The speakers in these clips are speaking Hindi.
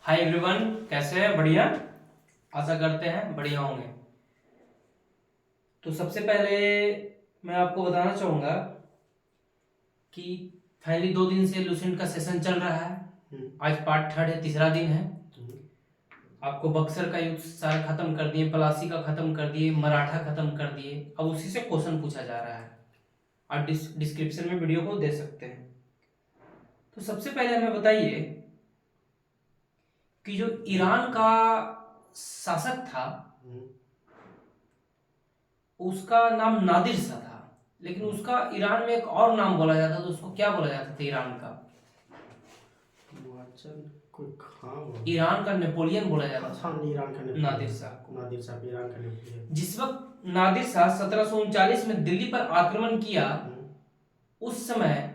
हाय एवरीवन, कैसे हैं? बढ़िया। आशा करते हैं बढ़िया होंगे। तो सबसे पहले मैं आपको बताना चाहूँगा कि फाइनली 2 दिन से लूसेंट का सेशन चल रहा है। आज पार्ट थर्ड है, तीसरा दिन है। आपको बक्सर का युद्ध सारा खत्म कर दिए, पलासी का खत्म कर दिए, मराठा खत्म कर दिए। अब उसी से क्वेश्चन पूछा जा रहा है। आप डिस्क्रिप्शन में वीडियो को दे सकते हैं। तो सबसे पहले हमें बताइए कि जो ईरान का शासक था उसका नाम नादिर शाह था, लेकिन उसका ईरान में एक और नाम बोला जाता था। तो उसको क्या बोला जाता था ईरान का? ईरान का नेपोलियन बोला जाता था। नादिर शाह को। ईरान का नेपोलियन। जिस वक्त नादिर शाह 1739 में दिल्ली पर आक्रमण किया, उस समय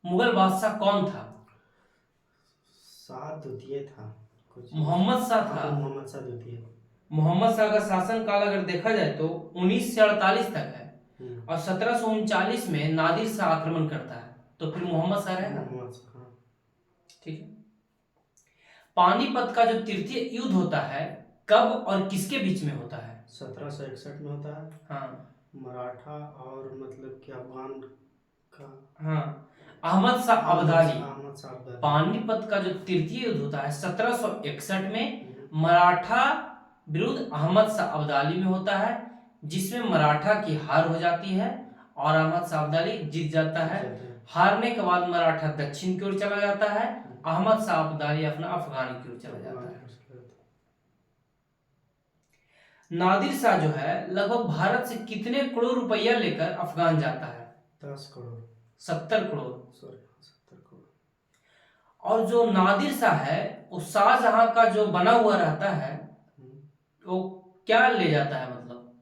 मुगल बादशाह कौन था? शाह द्वितीय था कुछ। मोहम्मद शाह था। मोहम्मद शाह द्वितीय। मोहम्मद शाह का शासन काल अगर देखा जाए तो 19 से 48 तक है, और 1739 में नादिर शाह आक्रमण करता है, तो फिर मोहम्मद शाह रहेगा। ठीक है। पानीपत का जो तृतीय युद्ध होता है, कब और किसके बीच में होता है? 1761 में होता है। हाँ, मराठा और मतलब कि अफगान का। हाँ, अहमद शाह अब्दाली। अहमद शाह अब्दाली। पानीपत का जो तृतीय युद्ध होता है 1761 में मराठा विरुद्ध अहमद शाह अब्दाली में होता है, जिसमें मराठा की हार हो जाती है और अहमद शाह अब्दाली जीत जाता है। हारने के बाद मराठा दक्षिण की ओर चला जाता है, अहमद शाह अब्दाली अपना अफगान की ओर चला जाता है। नादिर शाह जो है लगभग भारत से कितने करोड़ रुपया लेकर अफगान जाता है? 10 करोड़। 70 करोड़। सॉरी, 70 करोड़। और जो नादिर शाह है वो शाहजहां का जो बना हुआ रहता है, वो क्या ले जाता है? मतलब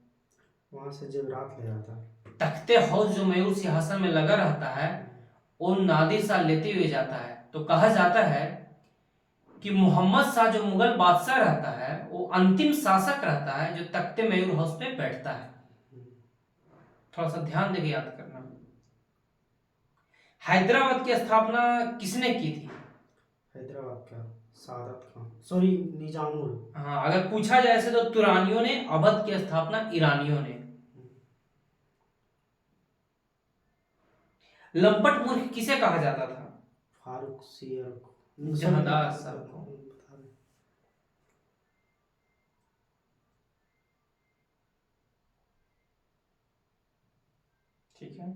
वहां से जेवरात ले जाता है। तख्ते हौज जो मयूर सिंहासन में लगा रहता है, वो नादिर शाह लेते हुए जाता है। तो कहा जाता है कि मोहम्मद शाह जो मुगल बादशाह रहता है, वो अंतिम शासक रहता है जो तख्ते मयूर हाउस पे बैठता है। थोड़ा सा ध्यान देके याद करना। हैदराबाद की स्थापना किसने की थी? हैदराबाद का सादत खान, सॉरी निजामुल। हाँ, अगर पूछा जाए ऐसे तो तुरानियों ने, अवध की स्थापना ईरानियों ने। लंपट मूर्ख किसे कहा जाता था? फारूक सियर को। जहांदार साहब को। ठीक है।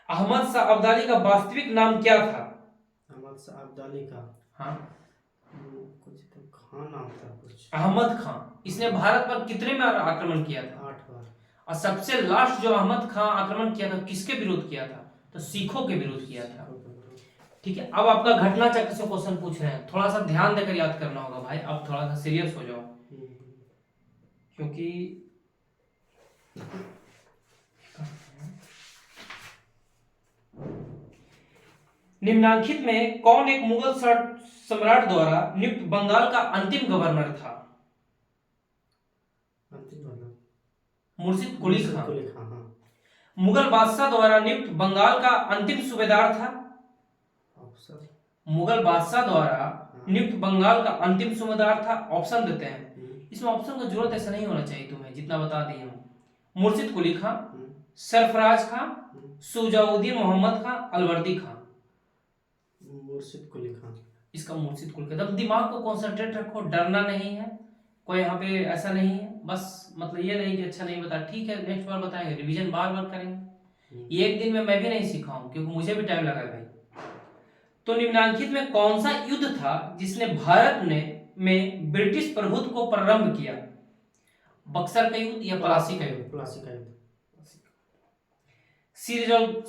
अहमद शाह अब्दाली का वास्तविक नाम क्या था? अहमद शाह अब्दाली का, हाँ, कुछ तो खान नाम था कुछ। अहमद खान। इसने भारत पर कितने बार आक्रमण किया था? 8 बार। और सबसे लास्ट जो अहमद खान आक्रमण किया था, किसके विरुद्ध किया था? तो सिखों के विरुद्ध किया था। ठीक है। अब आपका घटना चक्र से क्वेश्चन पूछ रहे हैं, थोड़ा सा ध्यान देकर याद करना होगा भाई। अब थोड़ा सा सीरियस हो जाओ, क्योंकि निम्नलिखित में कौन एक मुगल सम्राट द्वारा नियुक्त बंगाल का अंतिम गवर्नर था? मुर्शिद कुली खान। मुगल बादशाह द्वारा नियुक्त बंगाल का अंतिम सूबेदार था? मुगल बादशाह द्वारा नियुक्त बंगाल का अंतिम सूबेदार था। ऑप्शन देते हैं। इसमें ऑप्शन की जरूरत ऐसा नहीं होना चाहिए तुम्हें, जितना बता दिए हूं। मुर्शिद कुली खान, सरफराज खान, सुजाउद्दीन मोहम्मद खान, अलवर्दी खान। मुर्शिद कुली खान। इसका मुर्शिद कुली खान। दिमाग को कंसंट्रेट रखो, डरना नहीं है, कोई यहाँ पे ऐसा नहीं है। बस मतलब ये नहीं कि अच्छा नहीं बता, ठीक है नेक्स्ट बार बताएंगे, रिवीजन बार बार करेंगे। एक दिन में मैं भी नहीं सीखा हूं, क्योंकि मुझे भी टाइम लगा भाई। तो निम्नलिखित में कौन सा युद्ध था जिसने भारत में ब्रिटिश प्रभुत्व को प्रारंभ किया? बक्सर का युद्ध या पलासी का युद्ध? पलासी का युद्ध।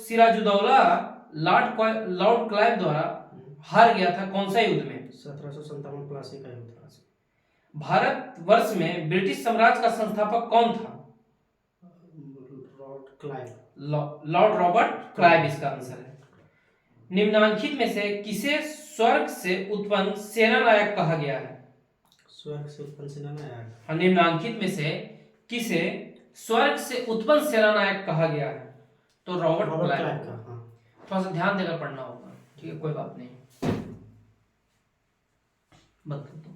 सिराजुद्दौला लॉर्ड क्लाइव द्वारा हार गया था कौन सा युद्ध में? 1757 पलासी का युद्ध। भारत वर्ष में ब्रिटिश साम्राज्य का संस्थापक कौन था? लॉर्ड रॉबर्ट क्लाइव इसका आंसर है। निम्नलिखित में से किसे स्वर्ग से उत्पन्न सेनानायक कहा गया है? स्वर्ग से उत्पन्न सेनानायक। निम्नलिखित में से किसे स्वर्ग से उत्पन्न सेनानायक कहा गया है? तो रॉबर्ट क्लाइव का। थोड़ा सा ध्यान देकर पढ़ना होगा, ठीक है, कोई बात नहीं। बंद कर दो।